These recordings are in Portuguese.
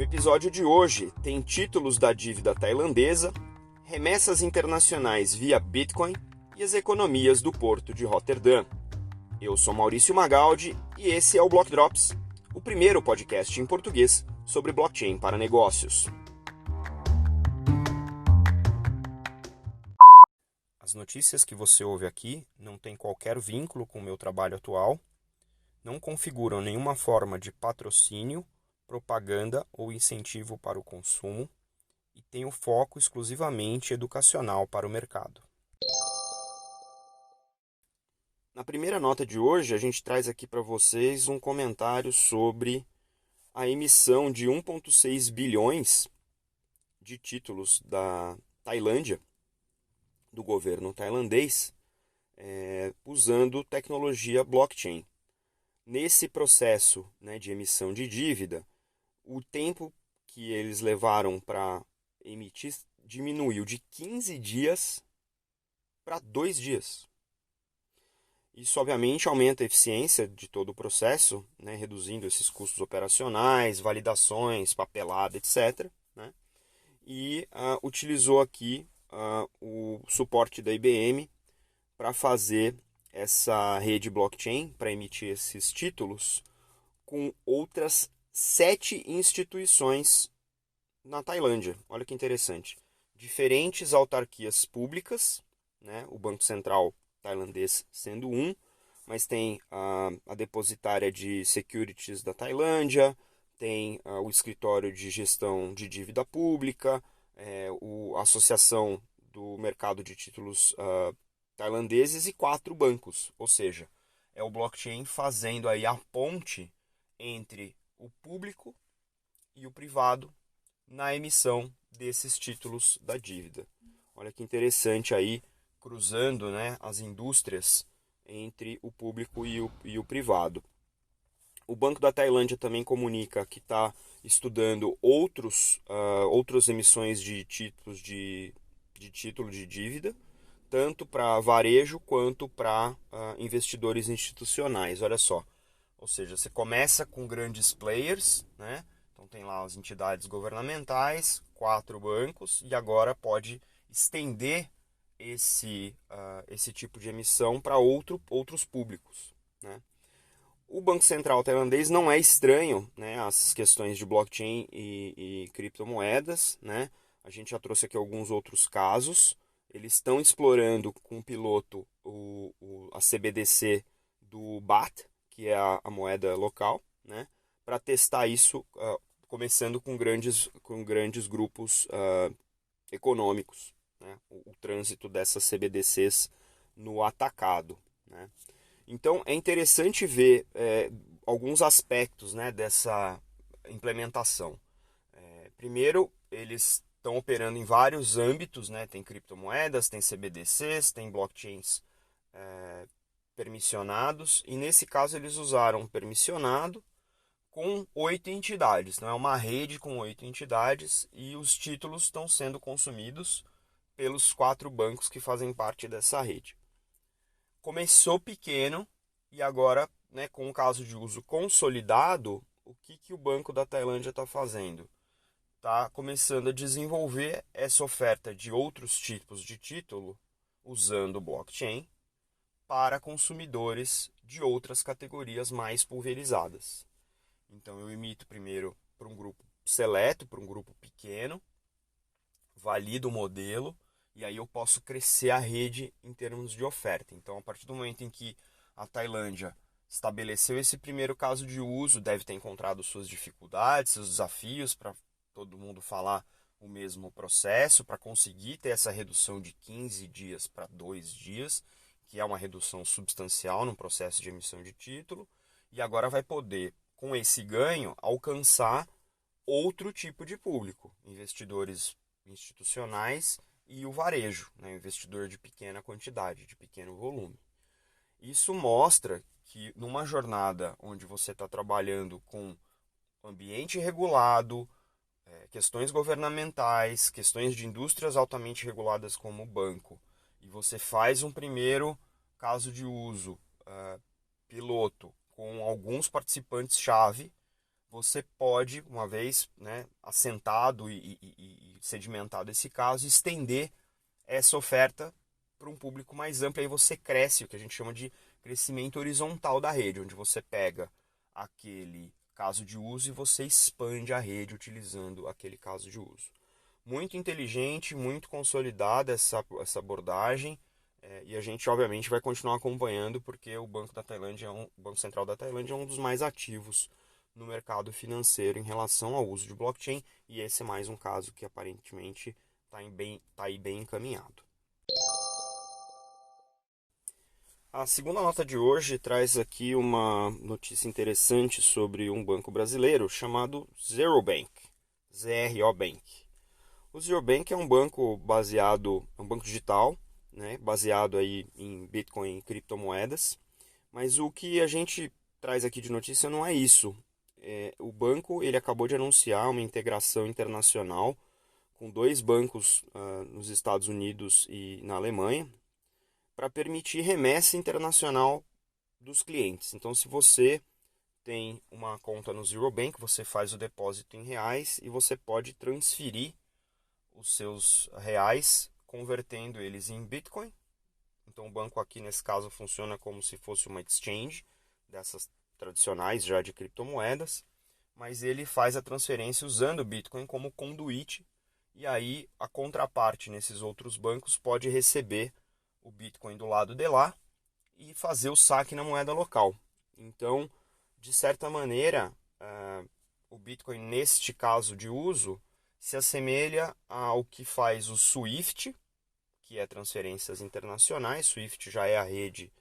O episódio de hoje tem títulos da dívida tailandesa, remessas internacionais via Bitcoin e as economias do porto de Roterdã. Eu sou Maurício Magaldi e esse é o Block Drops, o primeiro podcast em português sobre blockchain para negócios. As notícias que você ouve aqui não têm qualquer vínculo com o meu trabalho atual, não configuram nenhuma forma de patrocínio, propaganda ou incentivo para o consumo e têm o foco exclusivamente educacional para o mercado. Na primeira nota de hoje, a gente traz aqui para vocês um comentário sobre a emissão de 1,6 bilhões de títulos da Tailândia, do governo tailandês, usando tecnologia blockchain. Nesse processo, de emissão de dívida, o tempo que eles levaram para emitir diminuiu de 15 dias para 2 dias. Isso, obviamente, aumenta a eficiência de todo o processo, reduzindo esses custos operacionais, validações, papelada, etc. E utilizou aqui o suporte da IBM para fazer essa rede blockchain, para emitir esses títulos, com outras 7 instituições na Tailândia. Olha que interessante. Diferentes autarquias públicas, o Banco Central tailandês sendo um, mas tem a depositária de securities da Tailândia, tem o escritório de gestão de dívida pública, a associação do mercado de títulos tailandeses e 4 bancos, ou seja, é o blockchain fazendo aí a ponte entre o público e o privado na emissão desses títulos da dívida. Olha que interessante aí, cruzando as indústrias entre o público e o privado. O Banco da Tailândia também comunica que está estudando outras emissões de títulos de título de dívida, tanto para varejo quanto para investidores institucionais. Olha só, ou seja, você começa com grandes players, Então tem lá as entidades governamentais, 4 bancos, e agora pode estender esse tipo de emissão para outros públicos. O Banco Central tailandês não é estranho às questões de blockchain e criptomoedas. A gente já trouxe aqui alguns outros casos. Eles estão explorando com piloto a CBDC do BAT, que é a moeda local, para testar isso, começando com grandes grupos econômicos, o trânsito dessas CBDCs no atacado. Então é interessante ver alguns aspectos dessa implementação. Primeiro, eles estão operando em vários âmbitos, tem criptomoedas, tem CBDCs, tem blockchains permissionados, e nesse caso eles usaram permissionado com 8 entidades. Então é uma rede com 8 entidades e os títulos estão sendo consumidos pelos 4 bancos que fazem parte dessa rede. Começou pequeno e agora, com o caso de uso consolidado, o que o Banco da Tailândia está fazendo? Está começando a desenvolver essa oferta de outros tipos de título usando blockchain para consumidores de outras categorias mais pulverizadas. Então eu emito primeiro para um grupo seleto, para um grupo pequeno, valido o modelo e aí eu posso crescer a rede em termos de oferta. Então a partir do momento em que a Tailândia estabeleceu esse primeiro caso de uso, deve ter encontrado suas dificuldades, seus desafios para todo mundo falar o mesmo processo, para conseguir ter essa redução de 15 dias para 2 dias, que é uma redução substancial no processo de emissão de título, e agora vai poder, com esse ganho, alcançar outro tipo de público, investidores institucionais e o varejo, investidor de pequena quantidade, de pequeno volume. Isso mostra que numa jornada onde você está trabalhando com ambiente regulado, questões governamentais, questões de indústrias altamente reguladas como o banco, e você faz um primeiro caso de uso piloto com alguns participantes-chave, você pode, uma vez, né, assentado e sedimentado esse caso, estender essa oferta para um público mais amplo. Aí você cresce, o que a gente chama de crescimento horizontal da rede, onde você pega aquele caso de uso e você expande a rede utilizando aquele caso de uso. Muito inteligente, muito consolidada essa abordagem, e a gente obviamente vai continuar acompanhando porque o Banco da Tailândia o Banco Central da Tailândia é um dos mais ativos no mercado financeiro em relação ao uso de blockchain, e esse é mais um caso que aparentemente está aí bem encaminhado. A segunda nota de hoje traz aqui uma notícia interessante sobre um banco brasileiro chamado Zero Bank, ZRO Bank. O Zero Bank é um banco é um banco digital, né, baseado aí em Bitcoin e criptomoedas, mas o que a gente traz aqui de notícia não é isso. O banco ele acabou de anunciar uma integração internacional com dois bancos nos Estados Unidos e na Alemanha, para permitir remessa internacional dos clientes. Então, se você tem uma conta no Zero Bank, você faz o depósito em reais e você pode transferir os seus reais convertendo eles em Bitcoin. Então, o banco aqui nesse caso funciona como se fosse uma exchange dessas tradicionais já de criptomoedas, mas ele faz a transferência usando o Bitcoin como conduíte, e aí a contraparte nesses outros bancos pode receber o Bitcoin do lado de lá e fazer o saque na moeda local. Então, de certa maneira, o Bitcoin, neste caso de uso, se assemelha ao que faz o SWIFT, que é transferências internacionais. SWIFT já é a rede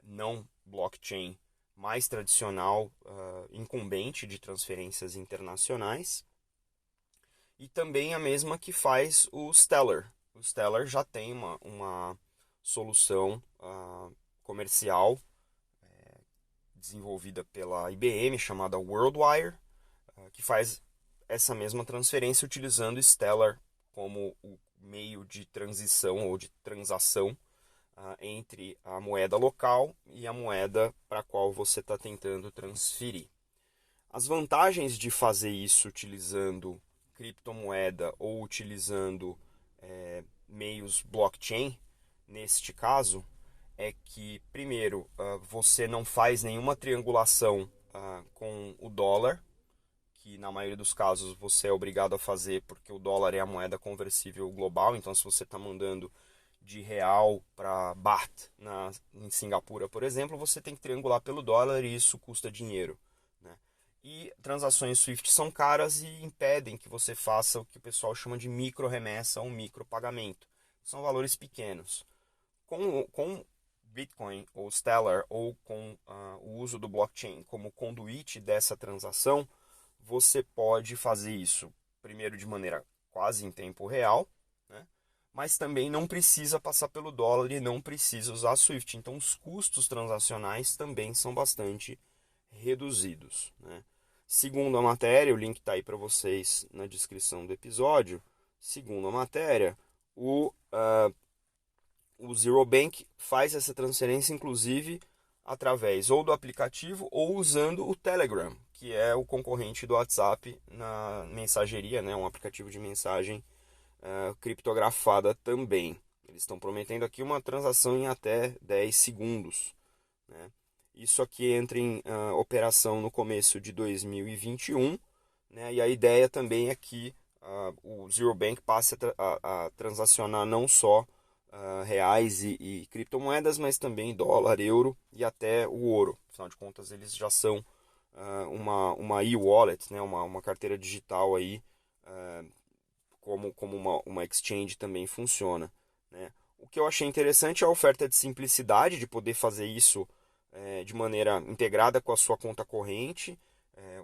não blockchain mais tradicional, incumbente de transferências internacionais. E também a mesma que faz o Stellar. O Stellar já tem uma solução comercial desenvolvida pela IBM chamada WorldWire, que faz essa mesma transferência utilizando Stellar como o meio de transição ou de transação entre a moeda local e a moeda para a qual você está tentando transferir. As vantagens de fazer isso utilizando criptomoeda ou utilizando meios blockchain, neste caso, é que, primeiro, você não faz nenhuma triangulação com o dólar, que na maioria dos casos você é obrigado a fazer porque o dólar é a moeda conversível global. Então, se você está mandando de real para baht em Singapura, por exemplo, você tem que triangular pelo dólar e isso custa dinheiro, né? E transações SWIFT são caras e impedem que você faça o que o pessoal chama de micro remessa ou micro pagamento. São valores pequenos. Com Bitcoin ou Stellar ou com o uso do blockchain como conduíte dessa transação, você pode fazer isso, primeiro de maneira quase em tempo real, né? Mas também não precisa passar pelo dólar e não precisa usar SWIFT. Então os custos transacionais também são bastante reduzidos, né? Segundo a matéria, o link está aí para vocês na descrição do episódio. Segundo a matéria, o Zero Bank faz essa transferência, inclusive, através ou do aplicativo ou usando o Telegram, que é o concorrente do WhatsApp na mensageria, né? Um aplicativo de mensagem criptografada também. Eles estão prometendo aqui uma transação em até 10 segundos, né? Isso aqui entra em operação no começo de 2021, né? E a ideia também é que o Zero Bank passe a transacionar não só reais e criptomoedas, mas também dólar, euro e até o ouro. Afinal de contas, eles já são uma e-wallet, né? Uma carteira digital aí, como uma exchange também funciona, né? O que eu achei interessante é a oferta de simplicidade, de poder fazer isso de maneira integrada com a sua conta corrente,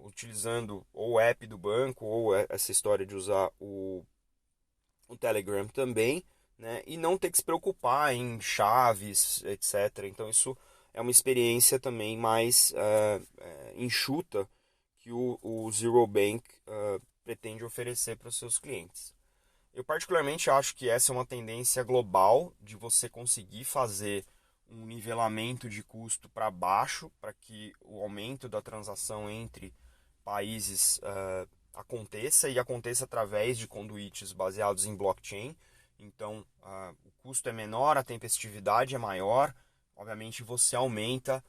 utilizando ou o app do banco ou essa história de usar o Telegram também, né? E não ter que se preocupar em chaves, etc. Então isso é uma experiência também mais enxuta que o Zero Bank pretende oferecer para os seus clientes. Eu particularmente acho que essa é uma tendência global de você conseguir fazer um nivelamento de custo para baixo, para que o aumento da transação entre países aconteça, e aconteça através de conduítes baseados em blockchain. Então, o custo é menor, a tempestividade é maior, obviamente você aumenta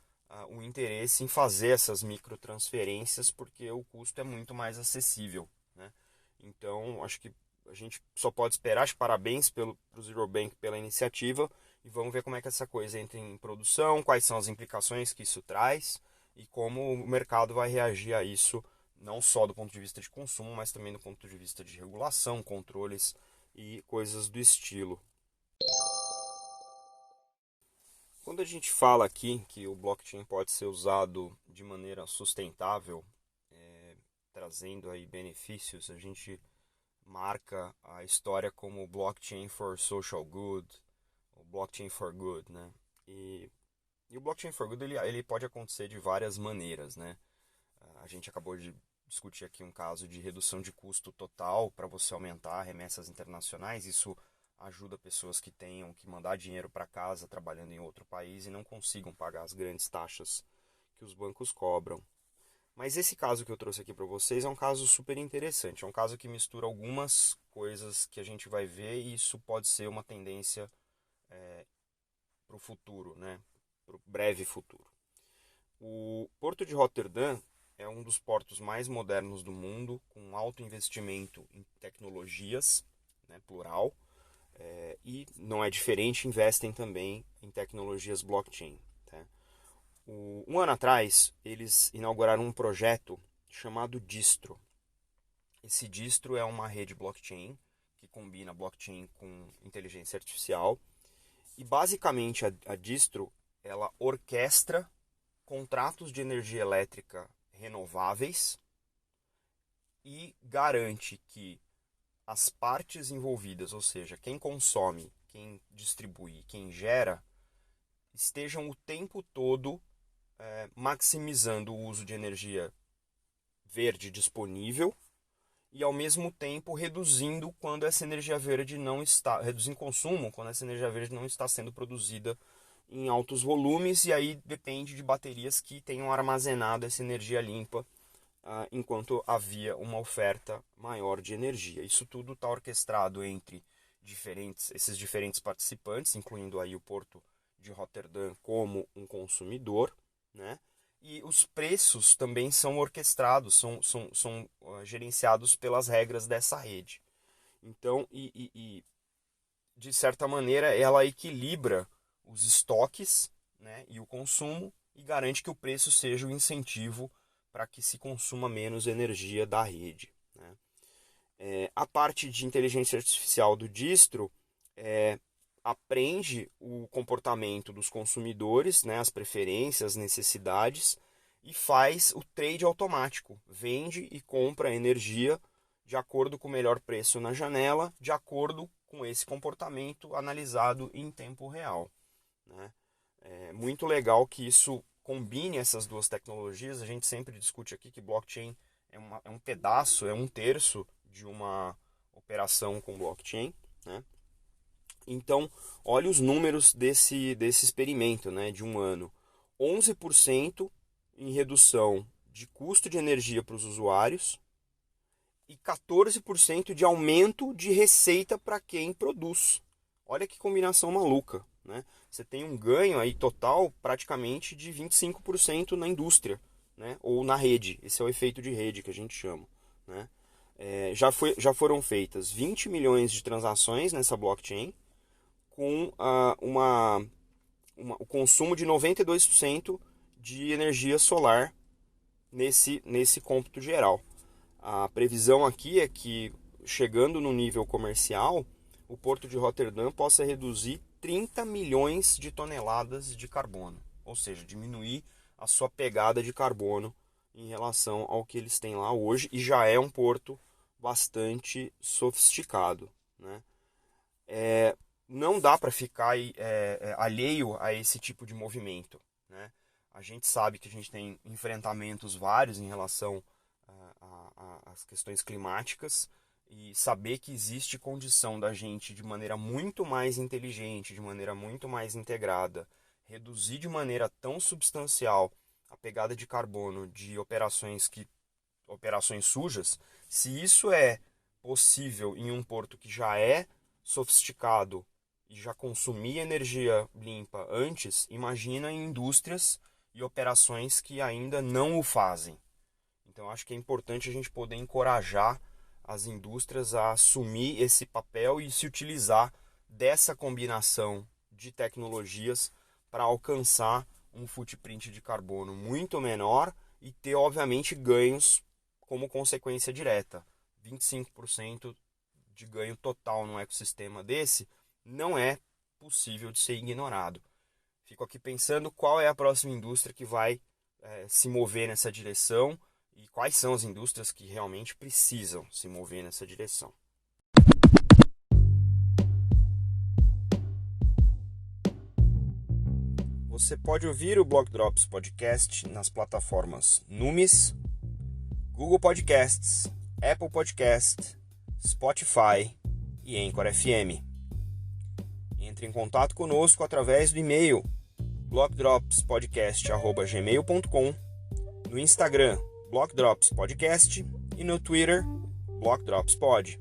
o interesse em fazer essas microtransferências, porque o custo é muito mais acessível, né? Então, acho que a gente só pode esperar. Acho que parabéns para o Zero Bank pela iniciativa, e vamos ver como é que essa coisa entra em produção, quais são as implicações que isso traz e como o mercado vai reagir a isso, não só do ponto de vista de consumo, mas também do ponto de vista de regulação, controles e coisas do estilo. Quando a gente fala aqui que o blockchain pode ser usado de maneira sustentável, trazendo aí benefícios, a gente marca a história como blockchain for social good, ou blockchain for good, né? E o blockchain for good ele pode acontecer de várias maneiras, né? A gente acabou de discutir aqui um caso de redução de custo total para você aumentar remessas internacionais. Isso ajuda pessoas que tenham que mandar dinheiro para casa trabalhando em outro país e não consigam pagar as grandes taxas que os bancos cobram. Mas esse caso que eu trouxe aqui para vocês é um caso super interessante. É um caso que mistura algumas coisas que a gente vai ver, e isso pode ser uma tendência para o futuro, né? Para o breve futuro. O Porto de Roterdã é um dos portos mais modernos do mundo, com alto investimento em tecnologias, né, plural, e não é diferente, investem também em tecnologias blockchain. Tá? Um ano atrás, eles inauguraram um projeto chamado Distro. Esse Distro é uma rede blockchain que combina blockchain com inteligência artificial, e basicamente a Distro ela orquestra contratos de energia elétrica renováveis e garante que as partes envolvidas, ou seja, quem consome, quem distribui, quem gera, estejam o tempo todo maximizando o uso de energia verde disponível, e ao mesmo tempo reduzindo quando essa energia verde não está, reduzindo consumo quando essa energia verde não está sendo produzida em altos volumes, e aí depende de baterias que tenham armazenado essa energia limpa enquanto havia uma oferta maior de energia. Isso tudo está orquestrado entre esses diferentes participantes, incluindo aí o Porto de Roterdã como um consumidor, né? E os preços também são orquestrados, são gerenciados pelas regras dessa rede. Então, de certa maneira, ela equilibra os estoques, né, e o consumo, e garante que o preço seja o incentivo para que se consuma menos energia da rede. Né? A parte de inteligência artificial do Distro aprende o comportamento dos consumidores, né, as preferências, as necessidades, e faz o trade automático. Vende e compra energia de acordo com o melhor preço na janela, de acordo com esse comportamento analisado em tempo real. Né? É muito legal que isso combine essas duas tecnologias. A gente sempre discute aqui que blockchain é um pedaço, é um terço de uma operação com blockchain. Né? Então, olha os números desse experimento, né, de um ano. 11% em redução de custo de energia para os usuários e 14% de aumento de receita para quem produz. Olha que combinação maluca. Né? Você tem um ganho aí total praticamente de 25% na indústria, né? Ou na rede. Esse é o efeito de rede que a gente chama. Né? Já foram feitas 20 milhões de transações nessa blockchain, com o consumo de 92% de energia solar nesse cômputo geral. A previsão aqui é que, chegando no nível comercial, o Porto de Roterdã possa reduzir 30 milhões de toneladas de carbono, ou seja, diminuir a sua pegada de carbono em relação ao que eles têm lá hoje, e já é um porto bastante sofisticado. Né? Não dá para ficar alheio a esse tipo de movimento. Né? A gente sabe que a gente tem enfrentamentos vários em relação às questões climáticas, e saber que existe condição da gente, de maneira muito mais inteligente, de maneira muito mais integrada, reduzir de maneira tão substancial a pegada de carbono de operações que operações sujas, se isso é possível em um porto que já é sofisticado e já consumia energia limpa antes, imagina em indústrias e operações que ainda não o fazem. Então acho que é importante a gente poder encorajar as indústrias a assumir esse papel e se utilizar dessa combinação de tecnologias para alcançar um footprint de carbono muito menor e ter, obviamente, ganhos como consequência direta. 25% de ganho total num ecossistema desse não é possível de ser ignorado. Fico aqui pensando qual é a próxima indústria que vai se mover nessa direção e quais são as indústrias que realmente precisam se mover nessa direção. Você pode ouvir o Block Drops Podcast nas plataformas Numis, Google Podcasts, Apple Podcast, Spotify e Anchor FM. Entre em contato conosco através do e-mail blockdropspodcast@gmail.com, no Instagram Block Drops Podcast e no Twitter Block Drops Pod.